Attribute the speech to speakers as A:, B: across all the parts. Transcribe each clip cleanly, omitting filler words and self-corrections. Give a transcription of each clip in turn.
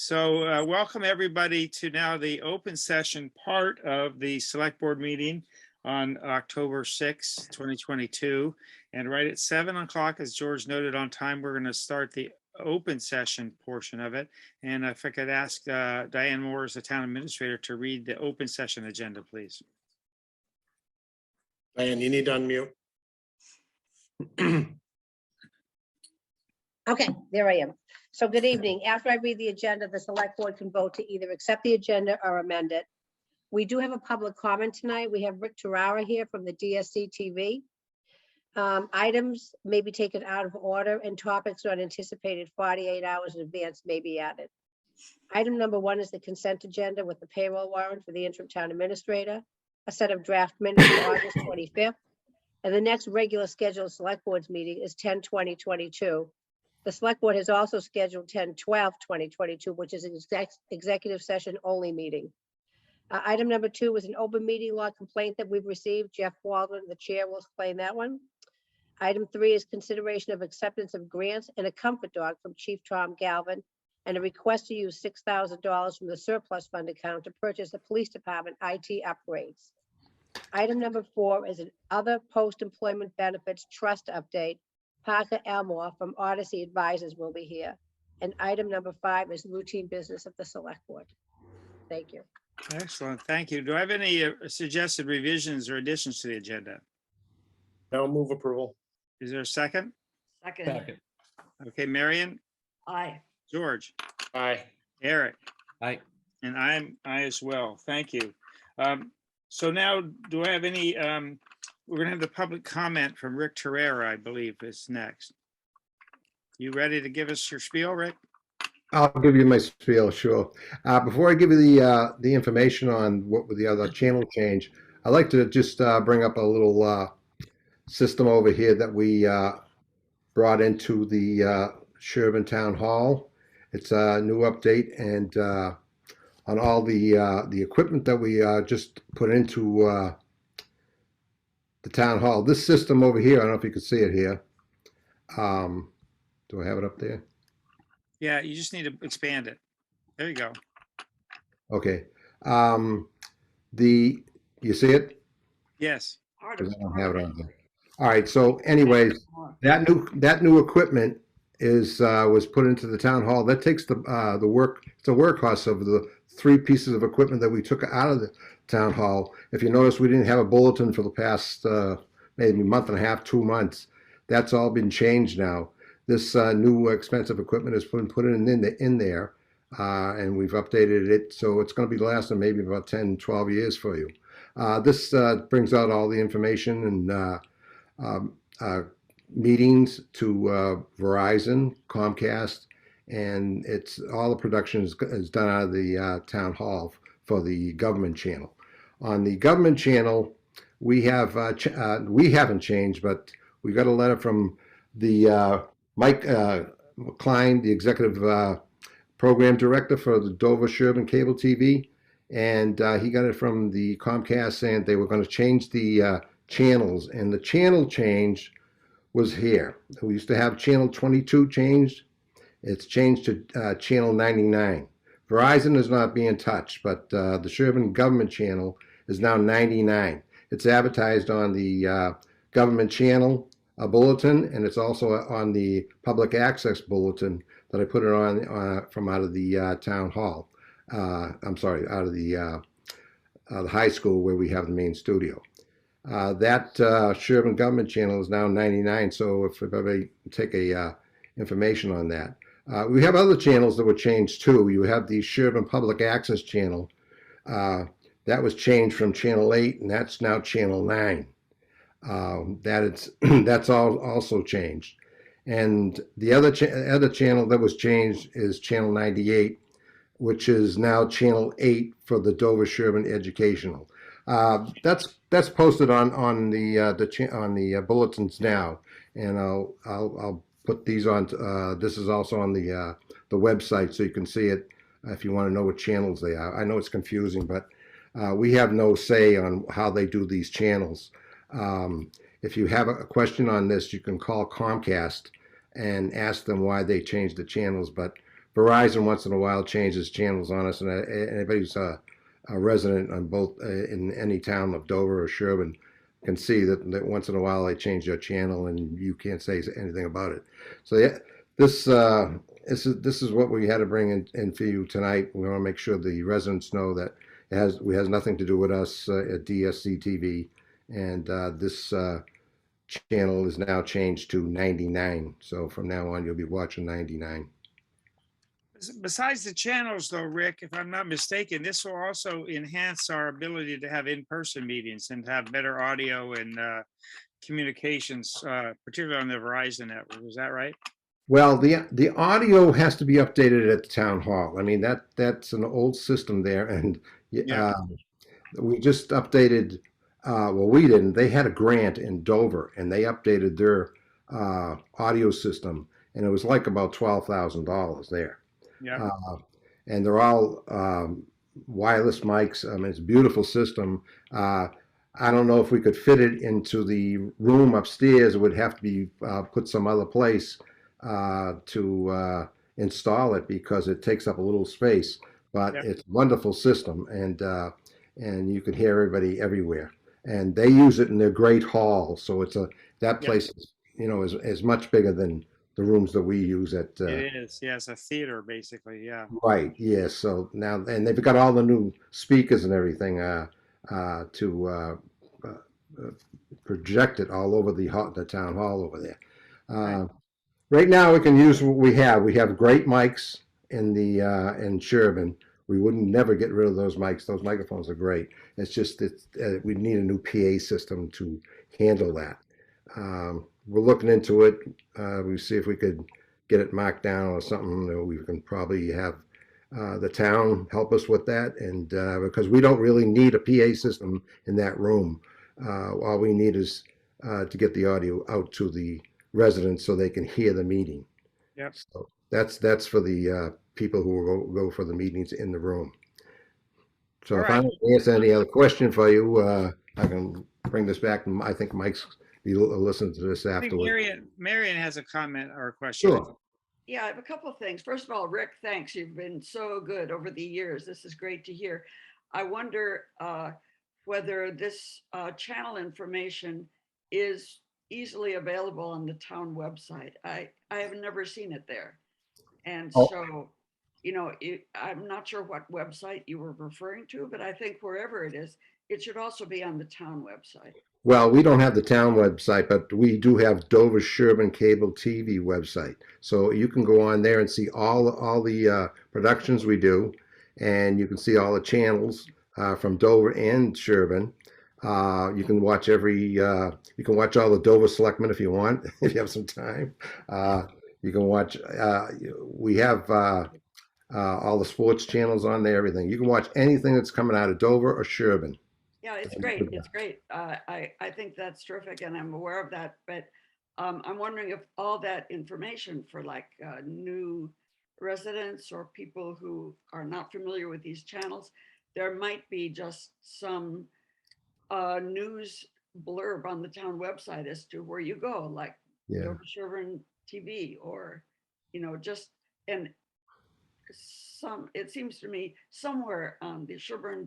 A: So welcome everybody to now the open session part of the select board meeting on October 6th, 2022. And right at 7 o'clock, as George noted on time, we're going to start the open session portion of it. And if I could ask Diane Moore as the town administrator to read the open session agenda, please.
B: Diane, you need to unmute.
C: Okay, there I am. So good evening. After I read the agenda, the select board can vote to either accept the agenda or amend it. We do have a public comment tonight. We have Rick Tarara here from the DSC TV. Items may be taken out of order and topics not anticipated 48 hours in advance may be added. Item number 1 is the consent agenda with the payroll warrant for the interim town administrator, a set of draft minutes for August 25th, and the next regular scheduled select board's meeting is 10/20/22. The select board has also scheduled 10/12/2022, which is an executive session only meeting. Item number 2 is an open meeting law complaint that we've received. Jeff Waldron, the chair, will explain that one. Item 3 is consideration of acceptance of grants and a comfort dog from Chief Tom Galvin and a request to use $6,000 from the surplus fund account to purchase the police department IT upgrades. Item number 4 is an other post-employment benefits trust update. Parker Elmore from Odyssey Advisors will be here. And item number 5 is routine business of the select board. Thank you.
A: Excellent, thank you. Do I have any suggested revisions or additions to the agenda?
B: No, move approval.
A: Is there a second?
D: Second.
A: Okay, Marion,
D: Aye.
A: George,
B: Aye.
A: Eric.
D: Aye.
A: And I as well. Thank you. So now, do I have any, we're going to have the public comment from Rick Terrera, I believe is next. You ready to give us your spiel, Rick?
E: I'll give you my spiel, sure. Before I give you the information on what with the other channel change, I'd like to just bring up a little system over here that we brought into the Sherborn Town Hall. It's a new update, and on all the equipment that we just put into the town hall. This system over here, I don't know if you can see it here. Do I have it up there?
A: Yeah, you just need to expand it. There you go.
E: Okay. You see it?
A: Yes.
E: 'Cause I don't have it on there. All right. So, anyways, that new equipment is was put into the town hall. That takes the work. It's a workhorse of the 3 pieces of equipment that we took out of the town hall. If you notice, we didn't have a bulletin for the past maybe month and a half, 2 months. That's all been changed now. This new expensive equipment has been put in there, and we've updated it, so it's going to be lasting maybe about 10, 12 years for you. This brings out all the information and meetings to Verizon, Comcast, and it's all the production is done out of the town hall for the government channel. On the government channel, we haven't changed, but we got a letter from the Mike Klein, the executive program director for the Dover Sherborn Cable TV, and he got it from the Comcast saying they were going to change the channels, and the channel change was here. We used to have channel 22 changed. It's changed to channel 99. Verizon is not being touched, but the Sherborn government channel is now 99. It's advertised on the government channel bulletin, and it's also on the public access bulletin that I put it on from out of the town hall. I'm sorry, out of the high school where we have the main studio. That Sherborn government channel is now 99. So if everybody take a information on that. We have other channels that were changed too. You have the Sherborn public access channel. That was changed from channel 8, and that's now channel 9. That's also changed. And the other channel that was changed is channel 98, which is now channel 8 for the Dover Sherborn Educational. That's posted on the bulletins now, and I'll put these on. This is also on the website, so you can see it if you want to know what channels they are. I know it's confusing, but we have no say on how they do these channels. If you have a question on this, you can call Comcast and ask them why they changed the channels. But Verizon once in a while changes channels on us, and anybody who's a resident on both in any town of Dover or Sherborn can see that once in a while they change their channel and you can't say anything about it. So yeah, this is what we had to bring in for you tonight. We want to make sure the residents know that it has nothing to do with us at DSC TV, and this channel is now changed to 99. So from now on, you'll be watching 99.
A: Besides the channels though, Rick, if I'm not mistaken, this will also enhance our ability to have in-person meetings and have better audio and communications, particularly on the Verizon network. Is that right?
E: Well, the audio has to be updated at the town hall. I mean, that's an old system there, and
A: Yeah.
E: we just updated. Well, we didn't. They had a grant in Dover, and they updated their audio system, and it was like about $12,000 there.
A: Yeah.
E: And they're all wireless mics. I mean, it's a beautiful system. I don't know if we could fit it into the room upstairs. It would have to be put some other place to install it because it takes up a little space. But
A: Yep.
E: it's a wonderful system, and you can hear everybody everywhere. And they use it in their great hall, so that place is much bigger than the rooms that we use at.
A: It is. Yeah, it's a theater basically. Yeah.
E: Right. Yes. So now, and they've got all the new speakers and everything to project it all over the town hall over there. Right now, we can use what we have. We have great mics in Sherborn. We wouldn't never get rid of those mics. Those microphones are great. It's just that we need a new PA system to handle that. We're looking into it. We see if we could get it marked down or something. We can probably have the town help us with that, and because we don't really need a PA system in that room. All we need is to get the audio out to the residents so they can hear the meeting.
A: Yep.
E: So that's for the people who will go for the meetings in the room. So
A: All
E: if
A: right.
E: I don't answer any other question for you, I can bring this back. I think Mike's listen to this
A: I think
E: afterwards.
A: Marion has a comment or a question.
E: Sure.
D: Yeah, I have a couple of things. First of all, Rick, thanks. You've been so good over the years. This is great to hear. I wonder whether this channel information is easily available on the town website. I have never seen it there. And
E: Oh.
D: so, I'm not sure what website you were referring to, but I think wherever it is, it should also be on the town website.
E: Well, we don't have the town website, but we do have Dover Sherborn Cable TV website. So you can go on there and see all the productions we do, and you can see all the channels from Dover and Sherborn. You can watch you can watch all the Dover Selectmen if you want, if you have some time. You can watch. We have all the sports channels on there. Everything. You can watch anything that's coming out of Dover or Sherborn.
D: Yeah, it's great. It's great. I think that's terrific, and I'm aware of that. But I'm wondering if all that information for like new residents or people who are not familiar with these channels, there might be just some news blurb on the town website as to where you go, like Dover Sherborn TV, or just and it seems to me somewhere on the Sherborn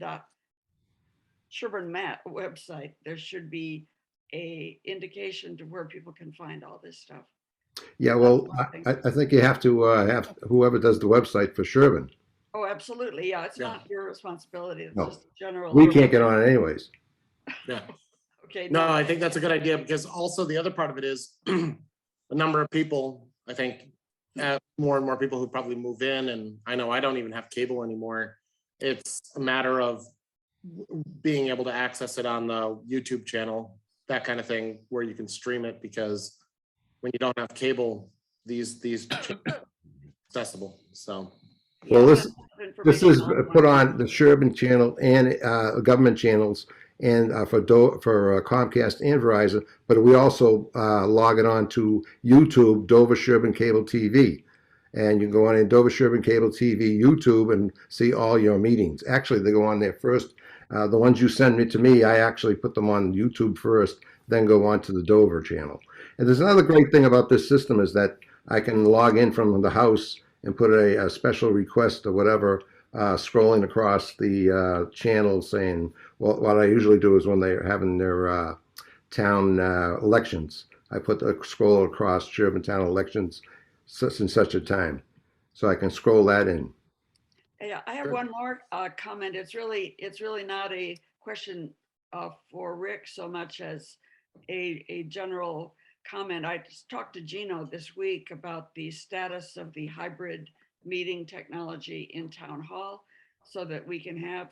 D: Mat website, there should be a indication to where people can find all this stuff.
E: Yeah, well, I think you have to have whoever does the website for Sherborn.
D: Oh, absolutely. Yeah, it's not your responsibility. It's
E: No.
D: just general.
E: We can't get on it anyways.
B: Yeah.
D: Okay.
B: No, I think that's a good idea because also the other part of it is the number of people, I think more and more people who probably move in, and I know I don't even have cable anymore. It's a matter of being able to access it on the YouTube channel, that kind of thing, where you can stream it, because when you don't have cable, these accessible. So
E: Well, this is put on the Sherborn channel and government channels, and for Comcast and Verizon, but we also log it on to YouTube, Dover Sherborn Cable TV. And you can go on in Dover Sherborn Cable TV YouTube and see all your meetings. Actually, they go on there first. The ones you send me to me, I actually put them on YouTube first, then go on to the Dover channel. And there's another great thing about this system is that I can log in from the house and put a special request or whatever, scrolling across the channel saying, well, what I usually do is when they're having their town elections, I put the scroll across Sherborn town elections such and such a time. So I can scroll that in.
D: Yeah, I have
B: Sure.
D: one more comment. It's really not a question for Rick so much as a general comment. I just talked to Gino this week about the status of the hybrid meeting technology in town hall so that we can have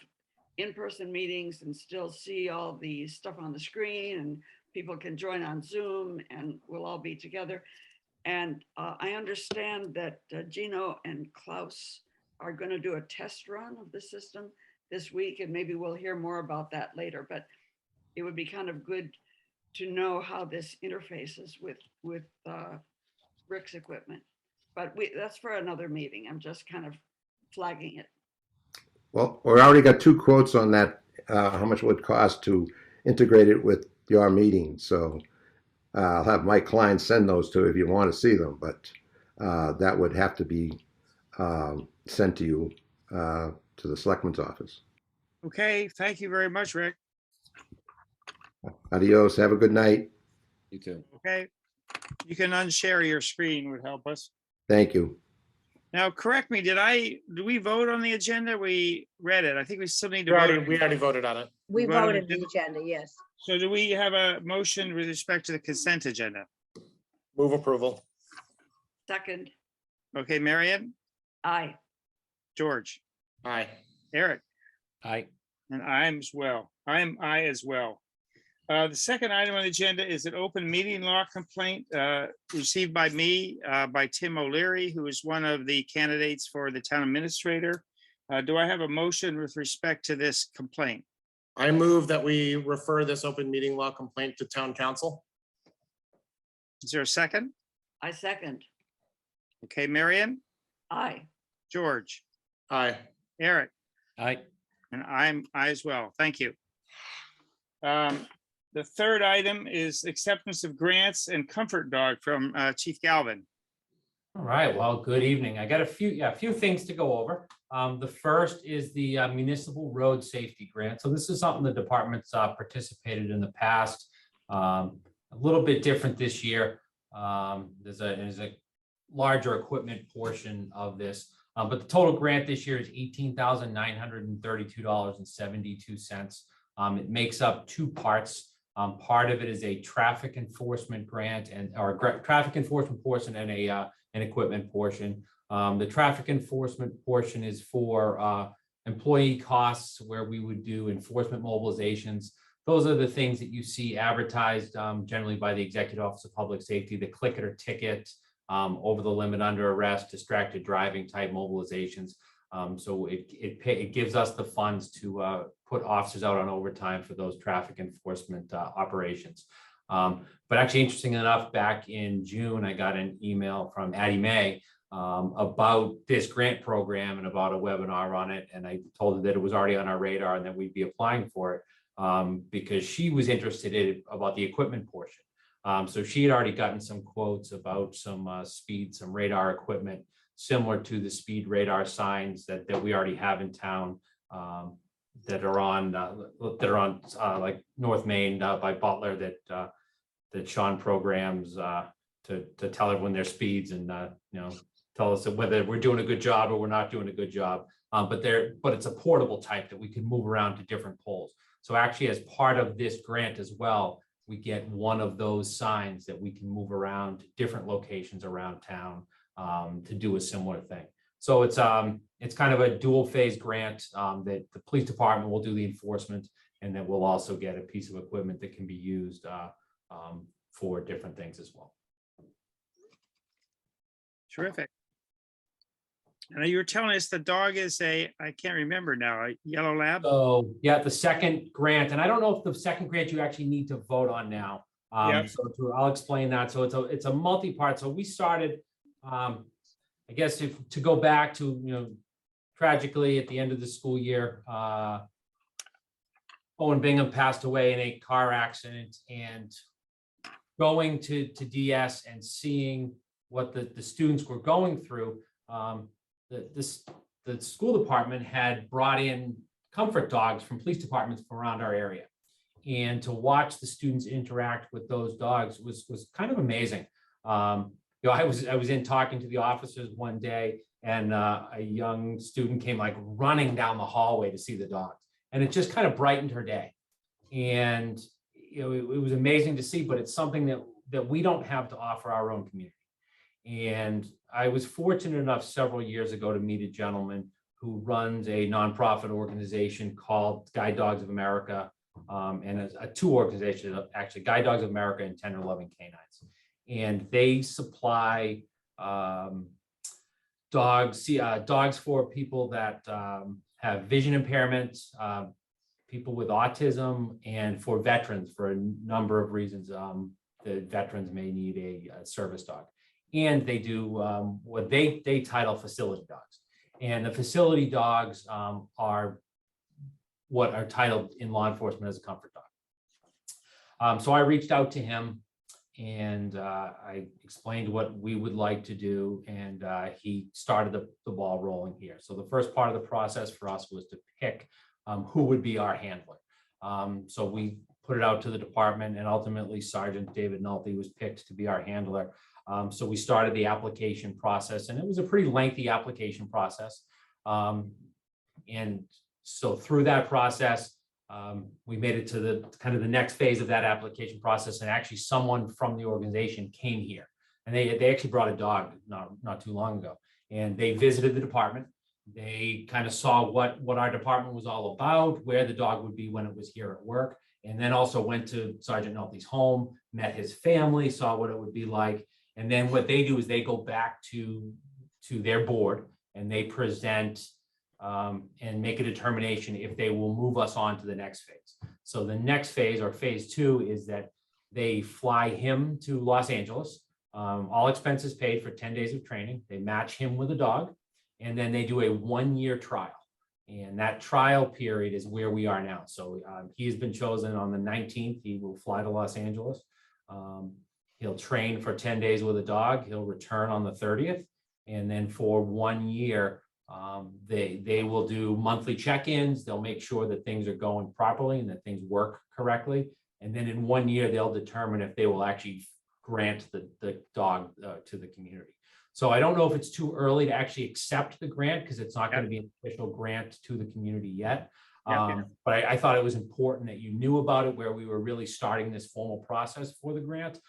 D: in-person meetings and still see all the stuff on the screen, and people can join on Zoom and we'll all be together. And I understand that Gino and Klaus are going to do a test run of the system this week, and maybe we'll hear more about that later. But it would be kind of good to know how this interfaces with Rick's equipment. But that's for another meeting. I'm just kind of flagging it.
E: Well, we already got 2 quotes on that, how much it would cost to integrate it with your meeting. So I'll have Mike Klein send those to you if you want to see them, but that would have to be sent to you to the selectman's office.
A: Okay, thank you very much, Rick.
E: Adios. Have a good night.
F: You too.
A: Okay, you can unshare your screen would help us.
E: Thank you.
A: Now, correct me, did we vote on the agenda? We read it. I think we still need to
B: We
A: vote.
B: already voted on it.
C: We
A: Voted
C: voted
A: it.
C: the agenda, yes.
A: So do we have a motion with respect to the consent agenda?
B: Move approval.
D: Second,
A: Okay, Marion,
D: aye.
A: George,
B: Aye.
A: Eric,
F: Aye.
A: and I'm as well. I as well. The second item on the agenda is an open meeting law complaint received by me, by Tim O'Leary, who is one of the candidates for the town administrator. Do I have a motion with respect to this complaint?
B: I move that we refer this open meeting law complaint to town council.
A: Is there a second?
D: I second,
A: Okay, Marion,
D: aye.
A: George,
B: Aye.
A: Eric,
F: Aye.
A: and I as well. Thank you. The third item is acceptance of grants and comfort dog from Chief Galvin.
G: All right, well, good evening. I got a few things to go over. The first is the municipal road safety grant. So this is something the department's participated in the past. A little bit different this year. There's a larger equipment portion of this, but the total grant this year is $18,932.72. It makes up 2 parts. Part of it is a traffic enforcement grant traffic enforcement portion and an equipment portion. The traffic enforcement portion is for employee costs where we would do enforcement mobilizations. Those are the things that you see advertised generally by the Executive Office of Public Safety, the click it or ticket, over the limit, under arrest, distracted driving type mobilizations. So it gives us the funds to put officers out on overtime for those traffic enforcement operations. But actually, interesting enough, back in June, I got an email from Addie May about this grant program and about a webinar on it. And I told her that it was already on our radar and that we'd be applying for it because she was interested in about the equipment portion. So she had already gotten some quotes about some speed, some radar equipment similar to the speed radar signs that we already have in town that are on like North Main by Butler that Sean programs to tell everyone their speeds and tell us whether we're doing a good job or we're not doing a good job. But it's a portable type that we can move around to different poles. So actually, as part of this grant as well, we get one of those signs that we can move around to different locations around town to do a similar thing. So it's kind of a dual phase grant that the police department will do the enforcement, and then we'll also get a piece of equipment that can be used for different things as well.
A: Terrific. And you were telling us the dog is I can't remember now, a yellow lab?
G: So yeah, the second grant, and I don't know if the second grant you actually need to vote on now.
A: Yep.
G: So I'll explain that. So it's a multi-part. So we started, I guess to go back to, tragically at the end of the school year, Owen Bingham passed away in a car accident, and going to DS and seeing what the students were going through, the school department had brought in comfort dogs from police departments from around our area. And to watch the students interact with those dogs was kind of amazing. I was in talking to the officers one day, and a young student came like running down the hallway to see the dogs, and it just kind of brightened her day. And it was amazing to see, but it's something that we don't have to offer our own community. And I was fortunate enough several years ago to meet a gentleman who runs a nonprofit organization called Guide Dogs of America, and two organizations, actually, Guide Dogs of America and Tender Loving Canines. And they supply dogs for people that have vision impairments, people with autism, and for veterans for a number of reasons. The veterans may need a service dog. And they do what they title facility dogs. And the facility dogs are what are titled in law enforcement as a comfort dog. So I reached out to him, and I explained what we would like to do, and he started the ball rolling here. So the first part of the process for us was to pick who would be our handler. So we put it out to the department, and ultimately Sergeant David Nolte was picked to be our handler. So we started the application process, and it was a pretty lengthy application process. And so through that process, we made it to the kind of the next phase of that application process. And actually someone from the organization came here, and they actually brought a dog not too long ago, and they visited the department. They kind of saw what our department was all about, where the dog would be when it was here at work, and then also went to Sergeant Nolte's home, met his family, saw what it would be like. And then what they do is they go back to their board, and they present and make a determination if they will move us on to the next phase. So the next phase, or phase 2, is that they fly him to Los Angeles, all expenses paid for 10 days of training. They match him with a dog, and then they do a 1-year trial. And that trial period is where we are now. So he has been chosen on the 19th. He will fly to Los Angeles. He'll train for 10 days with a dog. He'll return on the 30th. And then for 1 year, they will do monthly check-ins. They'll make sure that things are going properly and that things work correctly. And then in 1 year, they'll determine if they will actually grant the dog to the community. So I don't know if it's too early to actually accept the grant, because it's not going to be an official grant to the community yet. But I thought it was important that you knew about it, where we were really starting this formal process for the grant,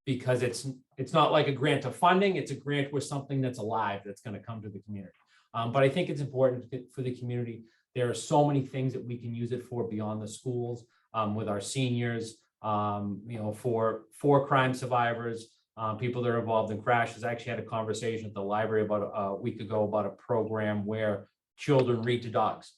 G: because it's not like a grant of funding. It's a grant with something that's alive, that's going to come to the community. But I think it's important for the community. There are so many things that we can use it for beyond the schools, with our seniors, for crime survivors, people that are involved in crashes. I actually had a conversation at the library about a week ago about a program where children read to dogs,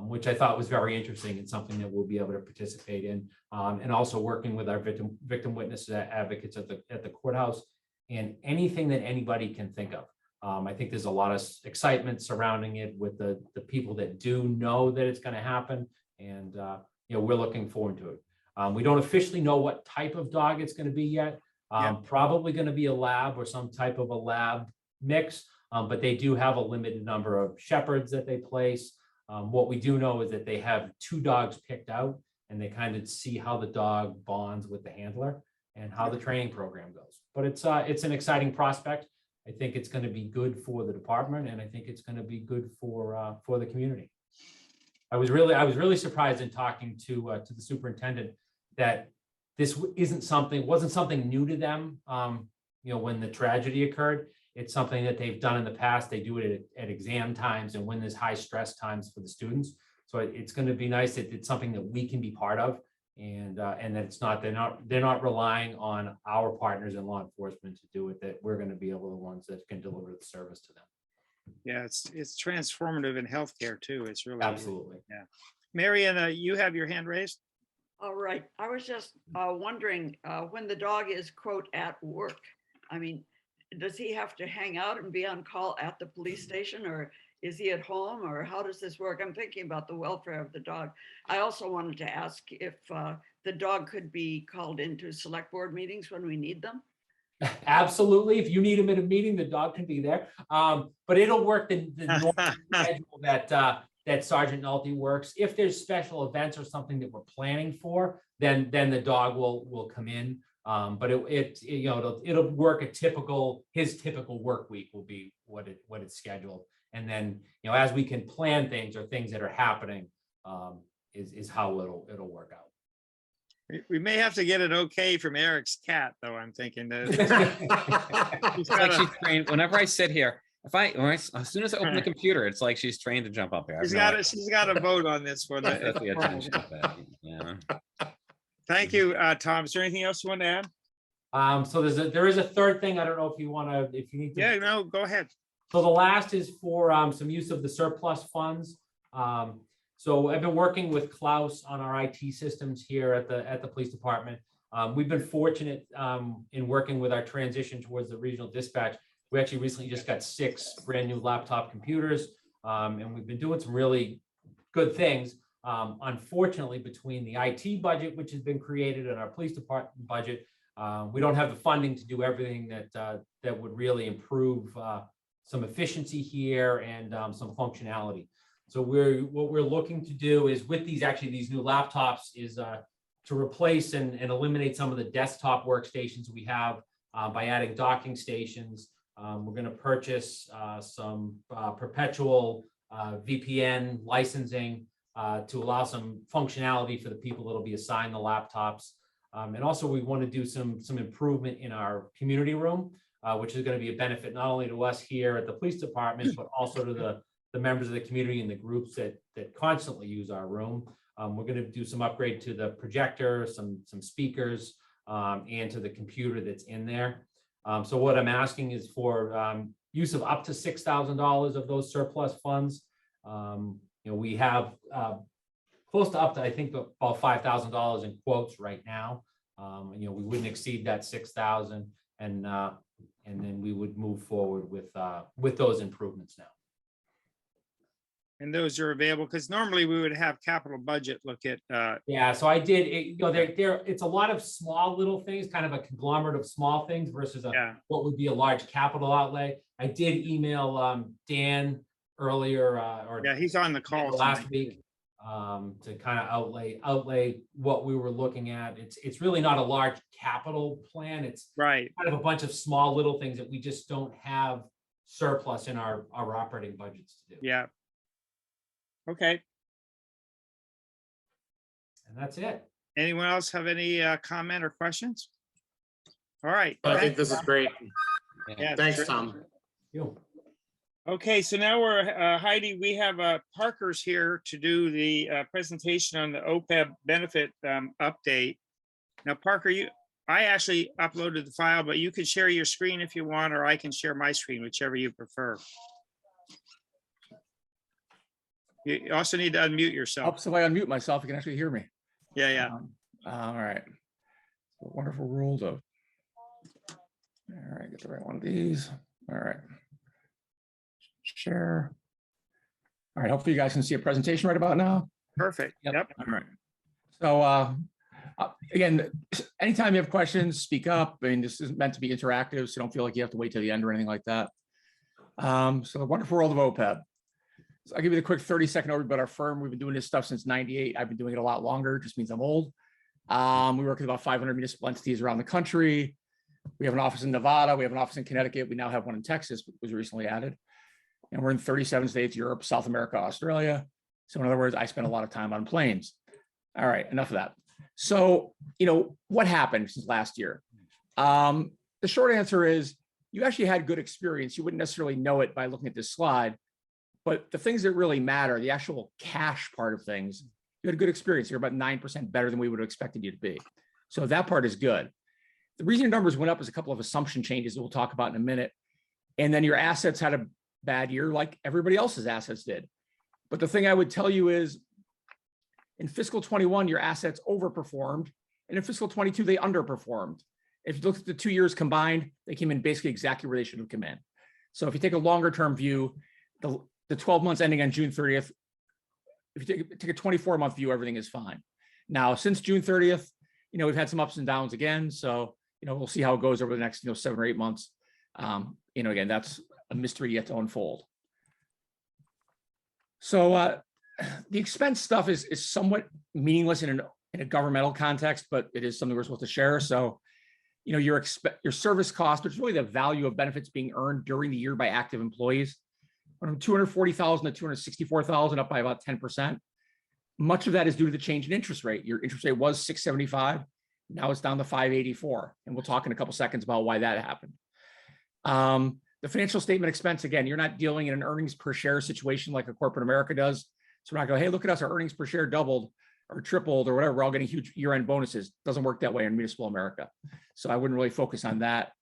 G: which I thought was very interesting and something that we'll be able to participate in. And also working with our victim witness advocates at the courthouse, and anything that anybody can think of. I think there's a lot of excitement surrounding it with the people that do know that it's going to happen. And, we're looking forward to it. We don't officially know what type of dog it's going to be yet. Probably going to be a lab or some type of a lab mix, but they do have a limited number of shepherds that they place. What we do know is that they have 2 dogs picked out, and they kind of see how the dog bonds with the handler and how the training program goes. But it's an exciting prospect. I think it's going to be good for the department, and I think it's going to be good for the community. I was really surprised in talking to the superintendent that this wasn't something new to them. When the tragedy occurred, it's something that they've done in the past. They do it at exam times and when there's high stress times for the students. So it's going to be nice that it's something that we can be part of, and that they're not relying on our partners in law enforcement to do it. That we're going to be able the ones that can deliver the service to them.
A: Yeah, it's transformative in healthcare too. It's really
G: Absolutely.
A: Yeah. Marion, you have your hand raised.
D: All right. I was just wondering, when the dog is, quote, at work, I mean, does he have to hang out and be on call at the police station, or is he at home, or how does this work? I'm thinking about the welfare of the dog. I also wanted to ask if the dog could be called into select board meetings when we need them.
G: Absolutely. If you need him at a meeting, the dog can be there. But it'll work the normal schedule that Sergeant Nolte works. If there's special events or something that we're planning for, then the dog will come in. But it'll work his typical work week will be what it's scheduled. And then, as we can plan things or things that are happening, is how it'll work out.
A: We may have to get an okay from Eric's cat, though, I'm thinking.
F: It's like she's trained. Whenever I sit here, as soon as I open the computer, it's like she's trained to jump up here.
A: She's got a vote on this one.
F: Definitely attention to that. Yeah.
A: Thank you, Tom. Is there anything else you want to add?
G: So there is a third thing. I don't know if you need to.
A: Yeah, no, go ahead.
G: So the last is for some use of the surplus funds. So I've been working with Klaus on our IT systems here at the police department. We've been fortunate in working with our transition towards the regional dispatch. We actually recently just got 6 brand new laptop computers, and we've been doing some really good things. Unfortunately, between the IT budget, which has been created, and our police department budget, we don't have the funding to do everything that would really improve some efficiency here and some functionality. So what we're looking to do is with these new laptops is to replace and eliminate some of the desktop workstations we have by adding docking stations. We're going to purchase some perpetual VPN licensing to allow some functionality for the people that'll be assigned the laptops. And also we want to do some improvement in our community room, which is going to be a benefit not only to us here at the police department, but also to the members of the community and the groups that constantly use our room. We're going to do some upgrade to the projector, some speakers, and to the computer that's in there. So what I'm asking is for use of up to $6,000 of those surplus funds. We have close to up to, I think, about $5,000 in quotes right now. We wouldn't exceed that 6,000, and then we would move forward with those improvements now.
A: And those are available because normally we would have capital budget look at.
G: Yeah, so I did. It's a lot of small little things, kind of a conglomerate of small things versus what would be a large capital outlay. I did email Dan earlier,
A: he's on the call
G: last week to kind of outlay what we were looking at. It's really not a large capital plan. It's
A: right.
G: Kind of a bunch of small little things that we just don't have surplus in our operating budgets to do.
A: Yeah. Okay.
G: And that's it.
A: Anyone else have any comment or questions? All right.
B: I think this is great.
A: Yeah,
B: Thanks, Tom.
A: Okay, so now we're, Heidi, we have Parker's here to do the presentation on the OPEB benefit update. Now, Parker, I actually uploaded the file, but you can share your screen if you want, or I can share my screen, whichever you prefer. You also need to unmute yourself.
H: So if I unmute myself, you can actually hear me.
A: Yeah.
H: All right. Wonderful rules of. All right, get the right one of these. All right. Share. All right, hopefully you guys can see a presentation right about now.
A: Perfect. Yep.
H: All right. So again, anytime you have questions, speak up. I mean, this is meant to be interactive, so don't feel like you have to wait till the end or anything like that. So the wonderful world of OPEB. So I'll give you the quick 30-second overview about our firm. We've been doing this stuff since '98. I've been doing it a lot longer. It just means I'm old. We work with about 500 municipal entities around the country. We have an office in Nevada. We have an office in Connecticut. We now have one in Texas, which was recently added. And we're in 37 states, Europe, South America, Australia. So in other words, I spend a lot of time on planes. All right, enough of that. So, what happened since last year? The short answer is you actually had good experience. You wouldn't necessarily know it by looking at this slide. But the things that really matter, the actual cash part of things, you had a good experience. You're about 9% better than we would have expected you to be. So that part is good. The reason your numbers went up is a couple of assumption changes that we'll talk about in a minute. And then your assets had a bad year like everybody else's assets did. But the thing I would tell you is in fiscal 21, your assets overperformed. And in fiscal 22, they underperformed. If you look at the 2 years combined, they came in basically exactly where they should have come in. So if you take a longer term view, the 12 months ending on June 30th, if you take a 24-month view, everything is fine. Now, since June 30th, we've had some ups and downs again. So, we'll see how it goes over the next, 7 or 8 months. Again, that's a mystery yet to unfold. So the expense stuff is somewhat meaningless in a governmental context, but it is something we're supposed to share. So, your service cost, which is really the value of benefits being earned during the year by active employees, from 240,000 to 264,000, up by about 10%. Much of that is due to the change in interest rate. Your interest rate was 675. Now it's down to 584. And we'll talk in a couple seconds about why that happened. The financial statement expense, again, you're not dealing in an earnings per share situation like a corporate America does. So we're not going, hey, look at us, our earnings per share doubled or tripled or whatever. We're all getting huge year-end bonuses. Doesn't work that way in municipal America. So I wouldn't really focus on that.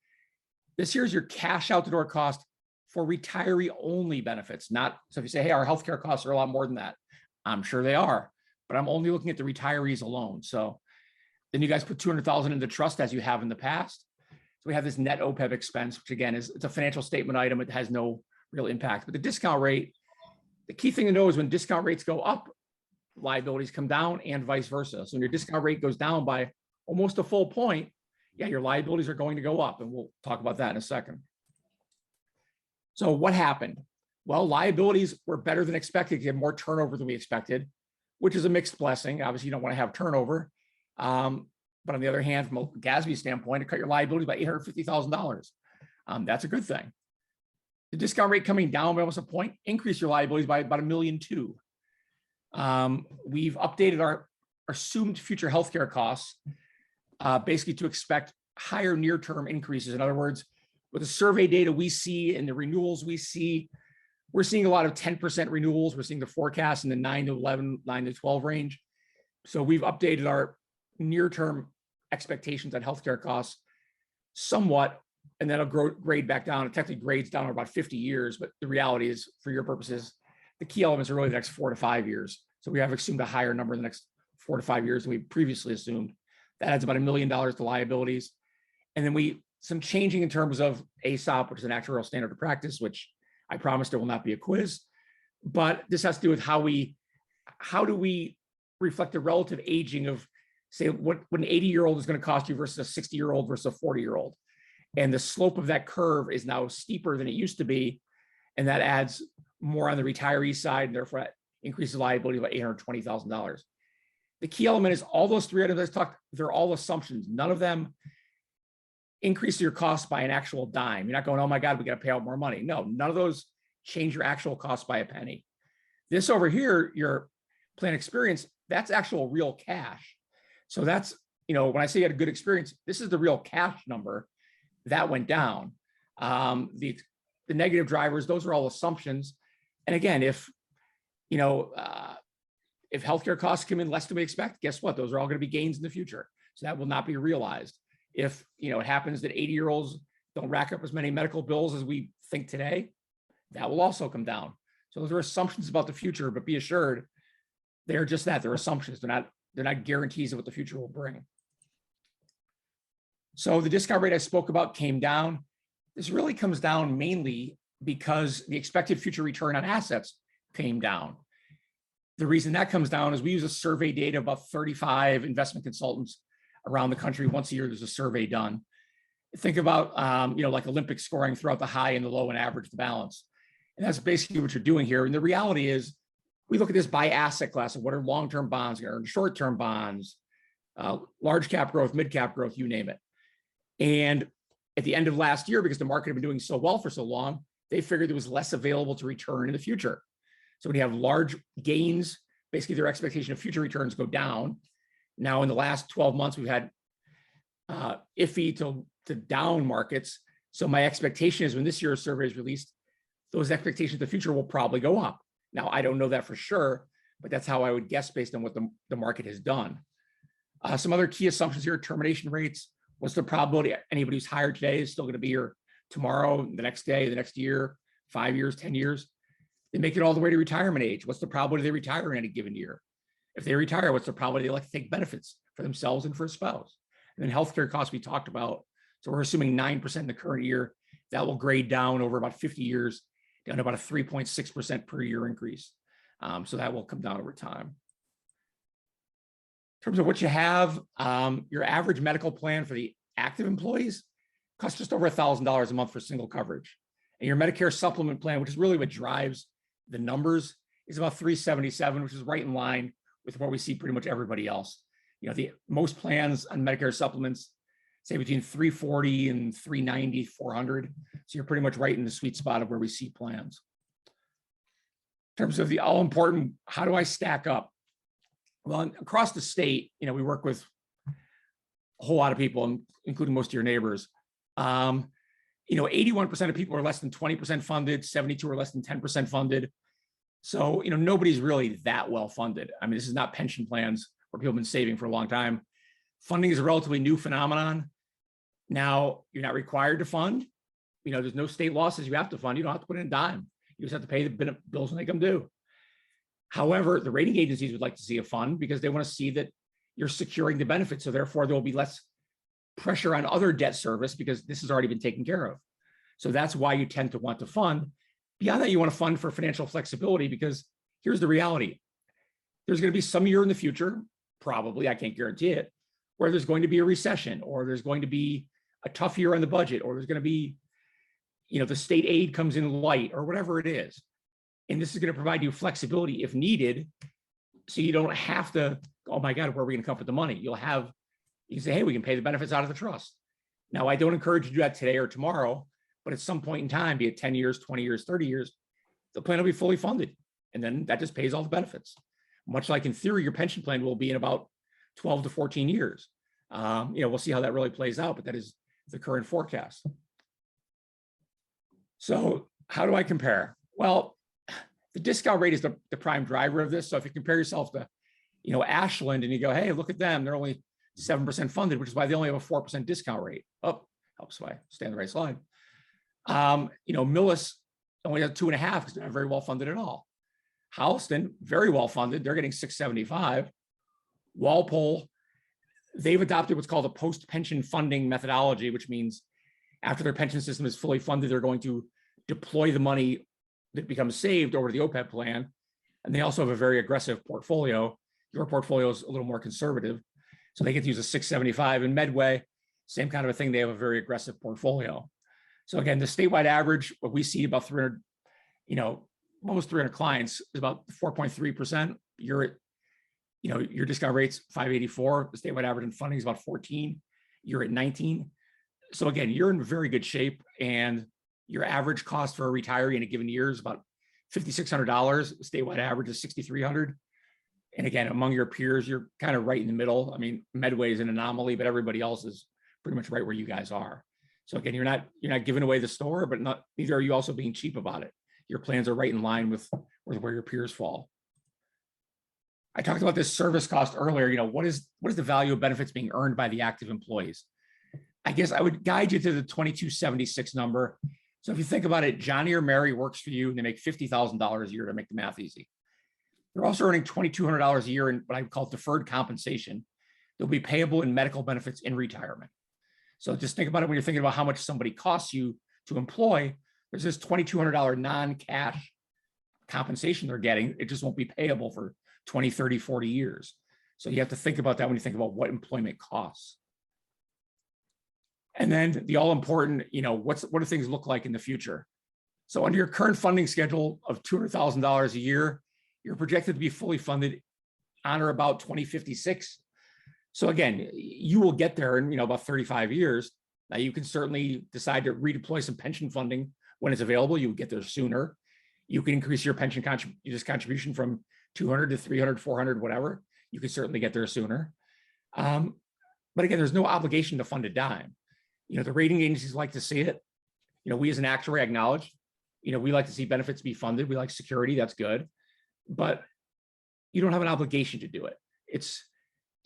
H: This here's your cash out the door cost for retiree only benefits. Not, so if you say, hey, our healthcare costs are a lot more than that. I'm sure they are, but I'm only looking at the retirees alone. So then you guys put 200,000 into trust as you have in the past. So we have this net OPEB expense, which again it's a financial statement item. It has no real impact, but the discount rate, the key thing to know is when discount rates go up, liabilities come down and vice versa. So when your discount rate goes down by almost a full point, yeah, your liabilities are going to go up. And we'll talk about that in a second. So what happened? Well, liabilities were better than expected. You had more turnover than we expected, which is a mixed blessing. Obviously, you don't want to have turnover. But on the other hand, from a GASB standpoint, it cut your liability by $850,000. That's a good thing. The discount rate coming down by almost a point increased your liabilities by about $1.2 million. We've updated our assumed future healthcare costs, basically to expect higher near-term increases. In other words, with the survey data we see and the renewals we see, we're seeing a lot of 10% renewals. We're seeing the forecast in the 9 to 11, 9 to 12 range. So we've updated our near-term expectations on healthcare costs somewhat, and that'll grade back down. It technically grades down about 50 years, but the reality is, for your purposes, the key elements are really the next 4 to 5 years. So we have assumed a higher number in the next 4 to 5 years than we previously assumed. That adds about $1 million to liabilities. And then some changing in terms of ASOP, which is an actuarial standard of practice, which I promised there will not be a quiz, but this has to do with how do we reflect the relative aging of, say, what an 80-year-old is going to cost you versus a 60-year-old versus a 40-year-old. And the slope of that curve is now steeper than it used to be. And that adds more on the retiree side, and therefore that increases liability by $820,000. The key element is all those three items I talked, they're all assumptions. None of them increase your cost by an actual dime. You're not going, oh my God, we got to pay out more money. No, none of those change your actual cost by a penny. This over here, your plan experience, that's actual real cash. So that's, when I say you had a good experience, this is the real cash number that went down. The negative drivers, those are all assumptions. And again, if healthcare costs come in less than we expect, guess what? Those are all going to be gains in the future. So that will not be realized. If it happens that 80-year-olds don't rack up as many medical bills as we think today, that will also come down. So those are assumptions about the future, but be assured they're just that. They're assumptions. They're not guarantees of what the future will bring. So the discount rate I spoke about came down. This really comes down mainly because the expected future return on assets came down. The reason that comes down is we use a survey data of about 35 investment consultants around the country. Once a year, there's a survey done. Think about, like Olympic scoring throughout the high and the low and average the balance. And that's basically what you're doing here. And the reality is we look at this by asset class of what are long-term bonds, short-term bonds, large cap growth, mid cap growth, you name it. And at the end of last year, because the market had been doing so well for so long, they figured there was less available to return in the future. So when you have large gains, basically their expectation of future returns go down. Now in the last 12 months, we've had iffy to down markets. So my expectation is when this year's survey is released, those expectations of the future will probably go up. Now, I don't know that for sure, but that's how I would guess based on what the market has done. Some other key assumptions here: termination rates. What's the probability anybody who's hired today is still going to be here tomorrow, the next day, the next year, 5 years, 10 years? They make it all the way to retirement age. What's the probability they retire in any given year? If they retire, what's the probability they like to take benefits for themselves and for a spouse? And then healthcare costs we talked about. So we're assuming 9% in the current year. That will grade down over about 50 years, down to about a 3.6% per year increase. So that will come down over time. In terms of what you have, your average medical plan for the active employees costs just over $1,000 a month for single coverage. And your Medicare supplement plan, which is really what drives the numbers, is about $377, which is right in line with what we see pretty much everybody else. You know, the most plans on Medicare supplements say between $340 and $390, $400. So you're pretty much right in the sweet spot of where we see plans. In terms of the all important, how do I stack up? Well, across the state, you know, we work with a whole lot of people, including most of your neighbors. You know, 81% of people are less than 20% funded, 72 are less than 10% funded. So, you know, nobody's really that well funded. I mean, this is not pension plans where people have been saving for a long time. Funding is a relatively new phenomenon. Now, you're not required to fund. You know, there's no state law says you have to fund. You don't have to put in a dime. You just have to pay the bills when they come due. However, the rating agencies would like to see a fund because they want to see that you're securing the benefits. So therefore, there will be less pressure on other debt service because this has already been taken care of. So that's why you tend to want to fund. Beyond that, you want to fund for financial flexibility because here's the reality. There's going to be some year in the future, probably, I can't guarantee it, where there's going to be a recession or there's going to be a tough year on the budget or there's going to be, you know, the state aid comes in light or whatever it is. And this is going to provide you flexibility if needed. So you don't have to, oh my God, where are we going to come for the money? You can say, hey, we can pay the benefits out of the trust. Now, I don't encourage you to do that today or tomorrow, but at some point in time, be it 10 years, 20 years, 30 years, the plan will be fully funded. And then that just pays all the benefits. Much like in theory, your pension plan will be in about 12 to 14 years. You know, we'll see how that really plays out, but that is the current forecast. So how do I compare? Well, the discount rate is the prime driver of this. So if you compare yourself to, you know, Ashland and you go, hey, look at them, they're only 7% funded, which is why they only have a 4% discount rate. Oh, helps if I stay on the right slide. You know, Millis only has 2.5 because they're not very well funded at all. Houston, very well funded, they're getting 675. Walpole, they've adopted what's called a post-pension funding methodology, which means after their pension system is fully funded, they're going to deploy the money that becomes saved over to the OPEB plan. And they also have a very aggressive portfolio. Your portfolio is a little more conservative. So they get to use a 675. In Medway, same kind of a thing. They have a very aggressive portfolio. So again, the statewide average, what we see about 300, you know, almost 300 clients is about 4.3%. You're at, you know, your discount rate's 584. The statewide average in funding is about 14. You're at 19. So again, you're in very good shape, and your average cost for a retiree in a given year is about $5,600. The statewide average is $6,300. And again, among your peers, you're kind of right in the middle. I mean, Medway is an anomaly, but everybody else is pretty much right where you guys are. So again, you're not giving away the store, but neither are you also being cheap about it. Your plans are right in line with where your peers fall. I talked about this service cost earlier. You know, what is the value of benefits being earned by the active employees? I guess I would guide you to the 2276 number. So if you think about it, Johnny or Mary works for you and they make $50,000 a year, to make the math easy. They're also earning $2,200 a year in what I would call deferred compensation. They'll be payable in medical benefits in retirement. So just think about it when you're thinking about how much somebody costs you to employ. There's this $2,200 non-cash compensation they're getting. It just won't be payable for 20, 30, 40 years. So you have to think about that when you think about what employment costs. And then the all important, you know, what do things look like in the future? So under your current funding schedule of $200,000 a year, you're projected to be fully funded on or about 2056. So again, you will get there in, you know, about 35 years. Now you can certainly decide to redeploy some pension funding when it's available. You will get there sooner. You can increase your pension contribution from 200 to 300, 400, whatever. You can certainly get there sooner. But again, there's no obligation to fund a dime. You know, the rating agencies like to see it. You know, we as an actuary acknowledge, you know, we like to see benefits be funded. We like security, that's good. But you don't have an obligation to do it. It's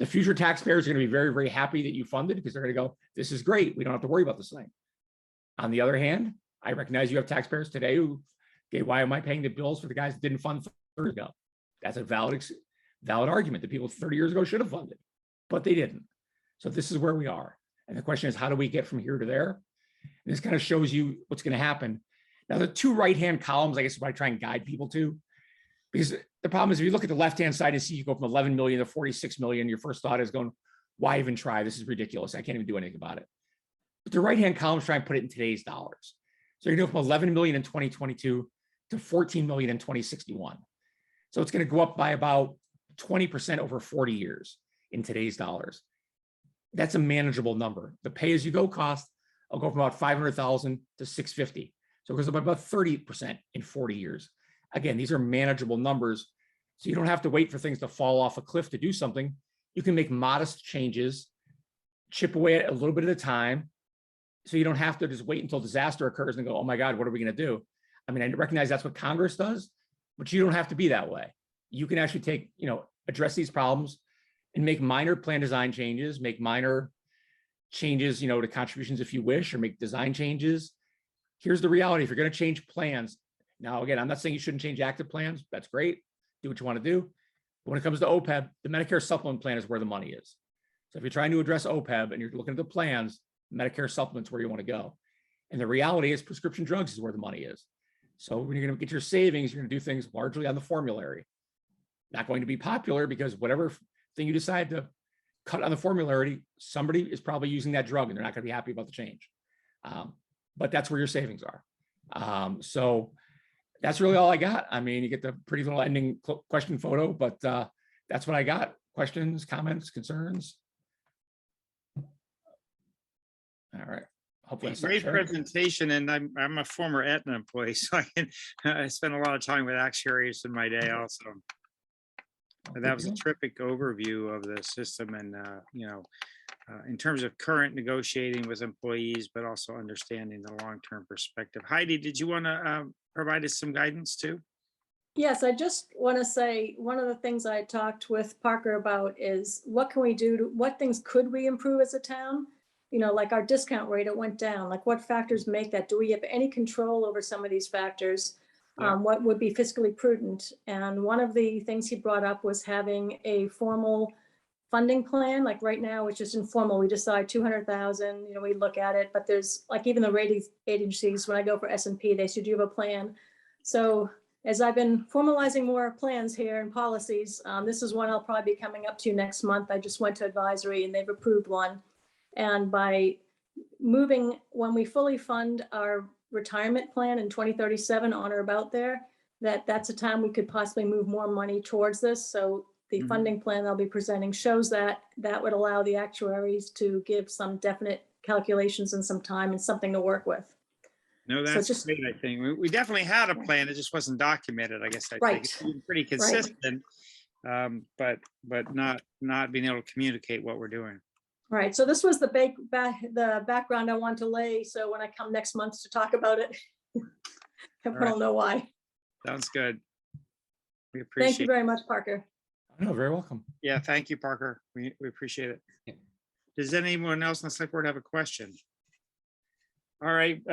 H: the future taxpayers are going to be very, very happy that you funded because they're going to go, this is great. We don't have to worry about this thing. On the other hand, I recognize you have taxpayers today who, okay, why am I paying the bills for the guys that didn't fund 30 years ago? That's a valid argument that people 30 years ago should have funded, but they didn't. So this is where we are. And the question is, how do we get from here to there? And this kind of shows you what's going to happen. Now, the two right-hand columns, I guess, is what I try and guide people to. Because the problem is, if you look at the left-hand side and see you go from 11 million to 46 million, your first thought is going, why even try? This is ridiculous. I can't even do anything about it. But the right-hand column is trying to put it in today's dollars. So you're going to go from 11 million in 2022 to 14 million in 2061. So it's going to go up by about 20% over 40 years in today's dollars. That's a manageable number. The pay-as-you-go cost will go from about 500,000 to 650. So it goes up by about 30% in 40 years. Again, these are manageable numbers. So you don't have to wait for things to fall off a cliff to do something. You can make modest changes, chip away at a little bit at a time. So you don't have to just wait until disaster occurs and go, oh my God, what are we going to do? I mean, I recognize that's what Congress does, but you don't have to be that way. You can actually take, address these problems and make minor plan design changes, make minor changes, to contributions if you wish, or make design changes. Here's the reality. If you're going to change plans, now, again, I'm not saying you shouldn't change active plans. That's great. Do what you want to do. But when it comes to OPEB, the Medicare supplement plan is where the money is. So if you're trying to address OPEB and you're looking at the plans, Medicare supplements where you want to go. And the reality is prescription drugs is where the money is. So when you're going to get your savings, you're going to do things largely on the formulary. Not going to be popular because whatever thing you decide to cut on the formulary, somebody is probably using that drug and they're not going to be happy about the change. But that's where your savings are. So that's really all I got. I mean, you get the pretty little ending question photo, but that's what I got. Questions, comments, concerns? All right. Hopefully
A: Great presentation, and I'm a former Aetna employee, so I spent a lot of time with actuaries in my day also. But that was a terrific overview of the system, and in terms of current negotiating with employees, but also understanding the long-term perspective. Heidi, did you want to provide us some guidance too?
I: Yes, I just want to say one of the things I talked with Parker about is what can we do what things could we improve as a town? Like our discount rate, it went down. Like what factors make that? Do we have any control over some of these factors?
A: Yeah.
I: What would be fiscally prudent? And one of the things he brought up was having a formal funding plan. Like right now, it's just informal. We decide 200,000, we look at it, but there's like even the rating agencies, when I go for S&P, they said, do you have a plan? So as I've been formalizing more plans here and policies, this is one I'll probably be coming up to next month. I just went to advisory and they've approved one. And by moving, when we fully fund our retirement plan in 2037 on or about there, that's a time we could possibly move more money towards this. So the funding plan I'll be presenting shows that would allow the actuaries to give some definite calculations and some time and something to work with.
A: No, that's great. I think we definitely had a plan. It just wasn't documented. I guess I think it's been pretty consistent, but not being able to communicate what we're doing.
I: Right. So this was the background I want to lay. So when I come next month to talk about it, everyone will know why.
A: Sounds good. We appreciate it.
I: Thank you very much, Parker.
H: No, very welcome.
A: Yeah, thank you, Parker. We appreciate it.
F: Yeah.
A: Does anyone else on the select board have a question? All right,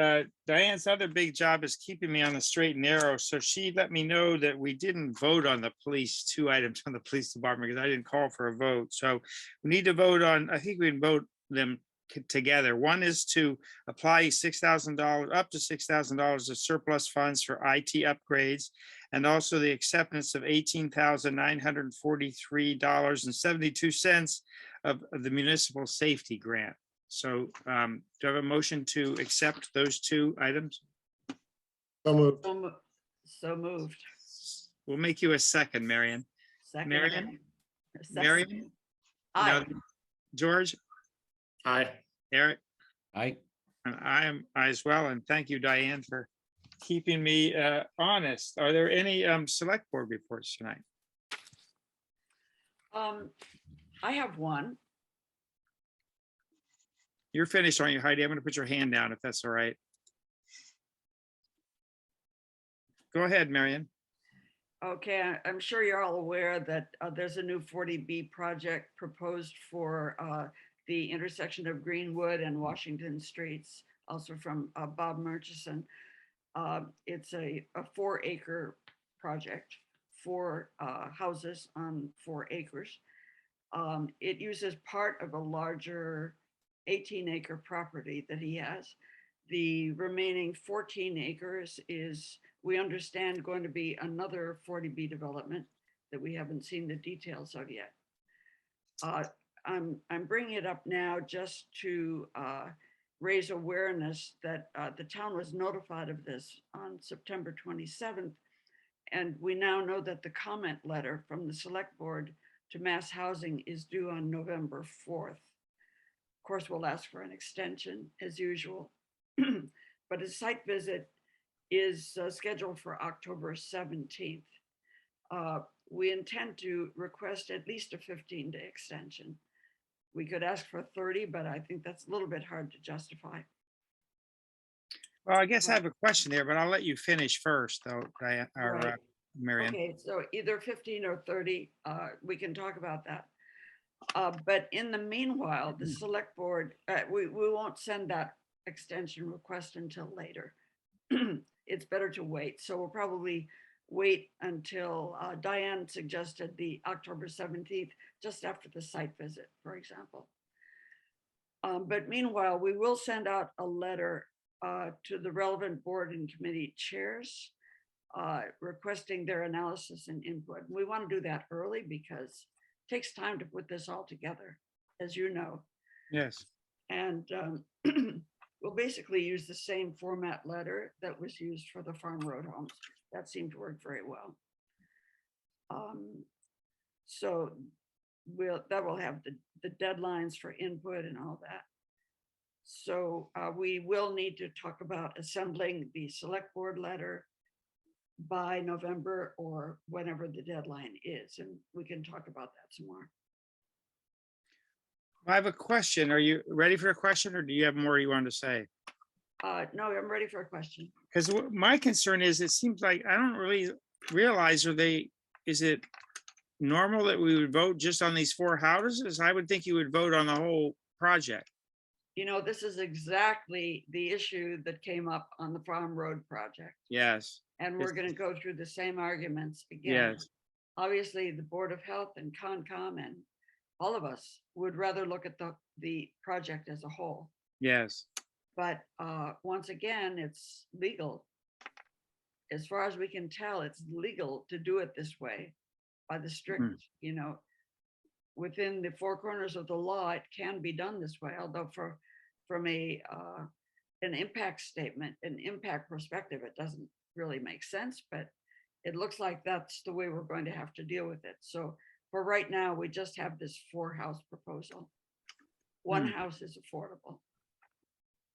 A: Diane's other big job is keeping me on the straight and narrow. So she let me know that we didn't vote on the police, 2 items on the police department, because I didn't call for a vote. So we need to vote on, I think we can vote them together. One is to apply $6,000, up to $6,000 of surplus funds for IT upgrades, and also the acceptance of $18,943.72 of the municipal safety grant. So do I have a motion to accept those 2 items?
B: So moved.
D: So moved.
A: We'll make you a second, Marion.
D: Second.
A: Marion?
D: Second.
A: Marion?
D: Aye.
A: No, George?
B: Aye.
A: Eric?
F: Aye.
A: And I am as well. And thank you, Diane, for keeping me honest. Are there any select board reports tonight?
D: I have one.
A: You're finished, aren't you, Heidi? I'm going to put your hand down if that's all right. Go ahead, Marion.
D: Okay, I'm sure you're all aware that there's a new 40B project proposed for the intersection of Greenwood and Washington Streets, also from Bob Murchison. It's a 4-acre project, 4 houses on 4 acres. It uses part of a larger 18-acre property that he has. The remaining 14 acres is, we understand, going to be another 40B development that we haven't seen the details of yet. I'm bringing it up now just to raise awareness that the town was notified of this on September 27th. And we now know that the comment letter from the select board to Mass Housing is due on November 4th. Of course, we'll ask for an extension as usual, but a site visit is scheduled for October 17th. We intend to request at least a 15-day extension. We could ask for 30, but I think that's a little bit hard to justify.
A: Well, I guess I have a question there, but I'll let you finish first, though, Diane, or
D: Right.
A: Mary Ann.
D: Okay, so either 15 or 30, we can talk about that. But in the meanwhile, the select board, we won't send that extension request until later. It's better to wait. So we'll probably wait until Diane suggested the October 17th, just after the site visit, for example. But meanwhile, we will send out a letter to the relevant board and committee chairs requesting their analysis and input. We want to do that early because it takes time to put this all together, as you know.
A: Yes.
D: And we'll basically use the same format letter that was used for the farm road homes. That seemed to work very well. So that will have the deadlines for input and all that. So we will need to talk about assembling the select board letter by November or whenever the deadline is, and we can talk about that some more.
A: I have a question. Are you ready for a question, or do you have more you want to say?
D: No, I'm ready for a question.
A: Because my concern is, it seems like I don't really realize, is it normal that we would vote just on these 4 houses? I would think you would vote on the whole project.
D: You know, this is exactly the issue that came up on the Farm Road project.
A: Yes,
D: And we're
A: Yes.
D: going to go through the same arguments again.
A: yes,
D: Obviously, the Board of Health and Concom and all of us would rather look at the project as a whole.
A: yes,
D: But once again, it's legal. As far as we can tell, it's legal to do it this way by the strict, you know, within the 4 corners of the law, it can be done this way. Although from an impact statement, an impact perspective, it doesn't really make sense, but it looks like that's the way we're going to have to deal with it. So for right now, we just have this 4-house proposal. One house is affordable.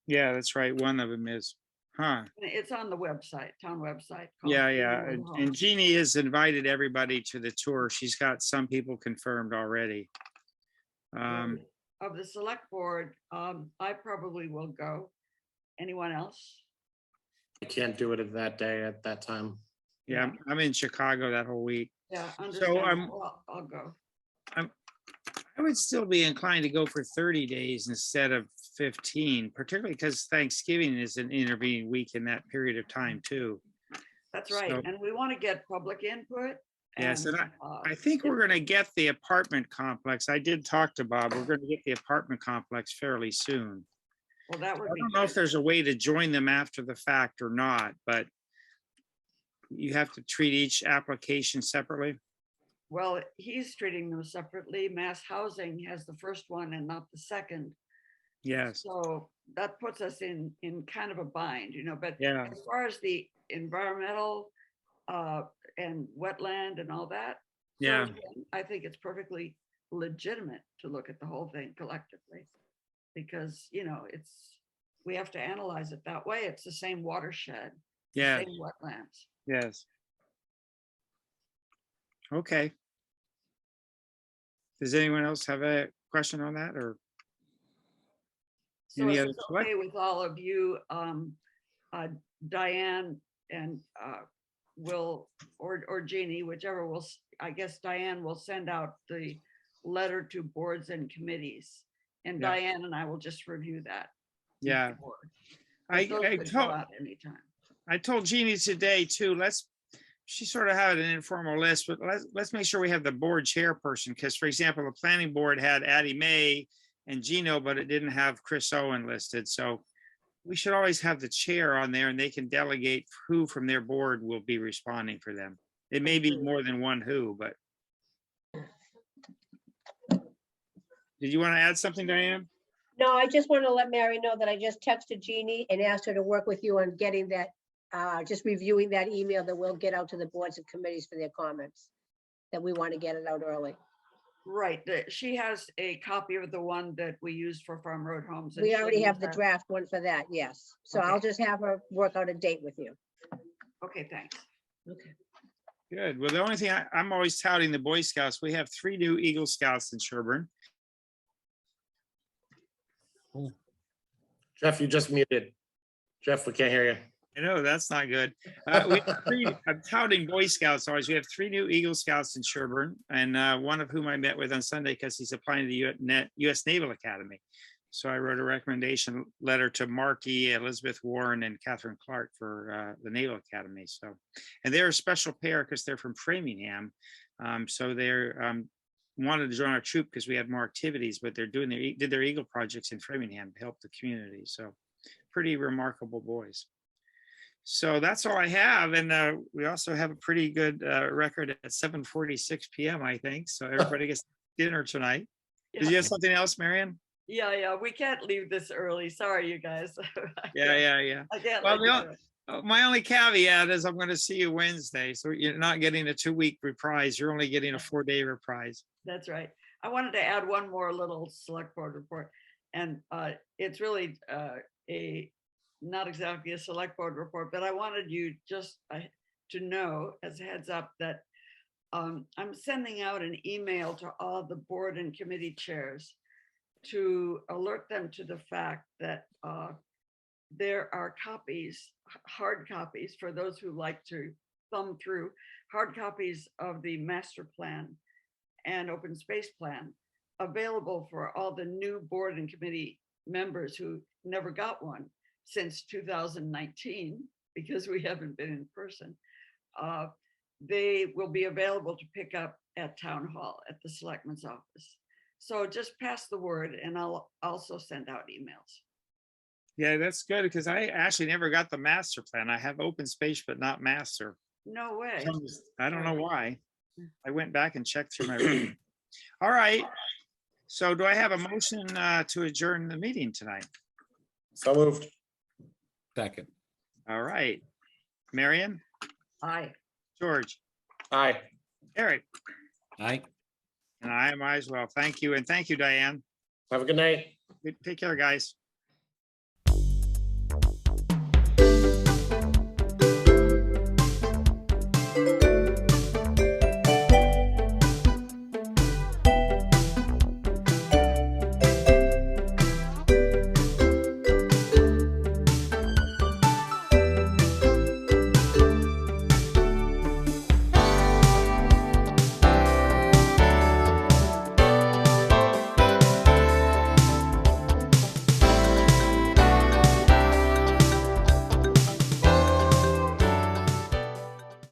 A: yeah, that's right. One of them is, huh?
D: It's on the website, town website. called
A: Yeah,
D: Termination
A: and
D: Rates.
A: Jeannie has invited everybody to the tour. She's got some people confirmed already.
D: Of the select board, I probably will go. Anyone else?
B: I can't do it at that day at that time.
A: Yeah, I'm in Chicago that whole week.
D: Yeah,
A: So
D: understandable. I'll go.
A: I would still be inclined to go for 30 days instead of 15, particularly because Thanksgiving is an intervening week in that period of time too.
D: That's right.
A: So-
D: And we want to get public input.
A: Yes, and
D: uh,
A: I think we're going to get the apartment complex. I did talk to Bob. We're going to get the apartment complex fairly soon.
D: Well, that
A: I
D: would be
A: don't know if
D: good.
A: there's a way to join them after the fact or not, but you have to treat each application separately.
D: Well, he's treating them separately. Mass Housing has the first one and not the second.
A: Yes,
D: So that puts us in kind of a bind, you know, but
A: yeah,
D: as far as the environmental and wetland and all that,
A: yeah,
D: sort of thing, I think it's perfectly legitimate to look at the whole thing collectively. Because, you know, we have to analyze it that way. It's the same watershed, the
A: yeah,
D: same wetlands.
A: yes. Okay. Does anyone else have a question on that, or?
D: So
A: Any
D: if
A: other
D: it's
A: select-
D: okay with all of you, Diane and Will or Jeannie, whichever will, I guess Diane will send out the letter to boards and committees. And
A: Yeah.
D: Diane and I will just review that.
A: Yeah,
D: before.
A: I
D: But those could go out anytime.
A: told Jeannie today too, she sort of had an informal list, but let's make sure we have the board chairperson, because for example, the planning board had Addie May and Gino, but it didn't have Chris Owen listed. So we should always have the chair on there and they can delegate who from their board will be responding for them. It may be more than one who, but Did you want to add something, Diane?
C: No, I just want to let Mary know that I just texted Jeannie and asked her to work with you on getting that, just reviewing that email that we'll get out to the boards and committees for their comments. That we want to get it out early.
D: Right, she has a copy of the one that we used for Farm Road Homes. and
C: We
D: she'll
C: already
D: use
C: have the
D: that.
C: draft one for that, yes. So I'll
D: Okay.
C: just have her work out a date with you.
D: Okay, thanks.
C: Okay.
A: Good. Well, the only thing I'm always touting the Boy Scouts, we have 3 new Eagle Scouts in Sherborn.
B: Jeff, you just muted. Jeff, we can't hear you.
A: I know, that's not good. We have 3, I'm touting Boy Scouts always. We have 3 new Eagle Scouts in Sherborn, and one of whom I met with on Sunday because he's applying to the U.S. Naval Academy. So I wrote a recommendation letter to Markey, Elizabeth Warren, and Catherine Clark for the Naval Academy. So, and they're a special pair because they're from Framingham. So they're wanted to join our troop because we had more activities, but they're doing did their Eagle projects in Framingham to help the community. So pretty remarkable boys. So that's all I have. And we also have a pretty good record at 7:46 p.m., I think. So everybody gets dinner tonight. Did you have something else, Marion?
D: Yeah, we can't leave this early. Sorry, you guys.
A: Yeah.
D: I can't.
A: Well,
D: let you go.
A: my only caveat is I'm going to see you Wednesday. So you're not getting a 2-week reprise. You're only getting a 4-day reprise.
D: That's right. I wanted to add one more little select board report. And it's really not exactly a select board report, but I wanted you just to know as a heads up that I'm sending out an email to all the board and committee chairs to alert them to the fact that there are copies, hard copies for those who like to thumb through, hard copies of the master plan and open space plan available for all the new board and committee members who never got one since 2019, because we haven't been in person. They will be available to pick up at town hall at the selectman's office. So just pass the word and I'll also send out emails.
A: Yeah, that's good because I actually never got the master plan. I have open space, but not master.
D: No way.
A: I don't know why. I went back and checked through my reading. All right. So do I have a motion to adjourn the meeting tonight?
B: So moved.
F: Second.
A: All right. Marion,
D: Aye.
A: George,
B: Aye.
A: Eric,
F: Aye.
A: and I might as well. Thank you. And thank you, Diane.
B: Have a good night.
A: Take care, guys.